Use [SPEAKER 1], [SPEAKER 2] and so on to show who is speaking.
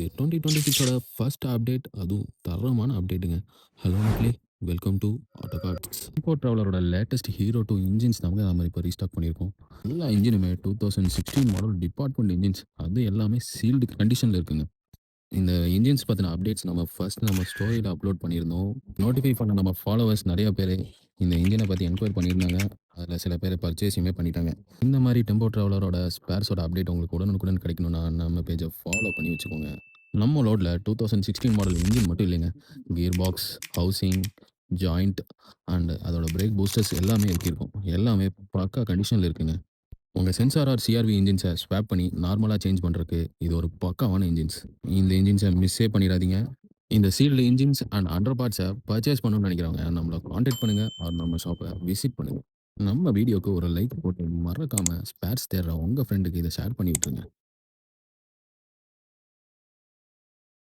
[SPEAKER 1] 2026ஓட first update அதுவும் தரமான அப்டேட்டுங்க. ஹலோ மக்களே! Welcome to auto cars. Tempo டிராவலரோட லேட்டஸ்ட் ஹீரோ 2 இன்ஜின்ஸ் தாங்க நம்ம இப்போ ரீஸ்டாக் பண்ணியிருக்கோம். எல்லா இன்ஜினுமே 2016 மாடல் டிபார்ட்மெண்ட் இன்ஜின்ஸ். அது எல்லாமே சீல்டு கண்டிஷன்ல இருக்குங்க. இந்த இன்ஜின்ஸ் பத்தின அப்டேட்ஸ் நம்ம ஃபர்ஸ்ட் நம்ம ஸ்டோரியில அப்லோட் பண்ணியிருந்தோம். நோட்டிஃபை பண்ண நம்ம ஃபாலோவர்ஸ் நெறைய பேரு இந்த இன்ஜின பத்தி என்கொயரி பண்ணியிருந்தாங்க. அதுல சில பேர் பர்ச்சேஸுமே பண்ணிட்டாங்க. இந்த மாரி டெம்போ டிராவலரோட ஸ்பேர்ஸோட அப்டேட் உங்களுக்கு உடனுக்குடன் கிடைக்கணும்னா நம்ம பேஜ ஃபாலோ பண்ணி வச்சுக்கோங்க. நம்ம லோட்ல 2016 மாடல் இன்ஜின் மட்டும் இல்லைங்க. Gear box, housing, joint and அதோட பிரேக் பூஸ்டர்ஸ் எல்லாமே இறக்கியிருக்கோம். எல்லாமே பக்கா கண்டிஷன்ல இருக்குங்க. உங்க சென்சார் ஆர் சிஆர்வி இன்ஜின்ஸ ஸ்வாப் பண்ணி நார்மலா சேஞ்ச் பண்றதுக்கு இது ஒரு பக்காவான இன்ஜின்ஸ். இந்த இன்ஜின்ஸ மிஸ்ஸே பண்ணிறாதீங்க. இந்த sealed engines and under parts purchase பண்ணணும்னு நினைக்கிறவங்க நம்மள கான்டாக்ட் பண்ணுங்க ஆர் நம்ம ஷாப்ப விசிட் பண்ணுங்க. நம்ம வீடியோக்கு ஒரு லைக் போட்டு மறக்காம ஸ்பேர்ஸ் தேடுற உங்க ஃப்ரெண்டுக்கு இத ஷேர் பண்ணி விட்டுருங்க.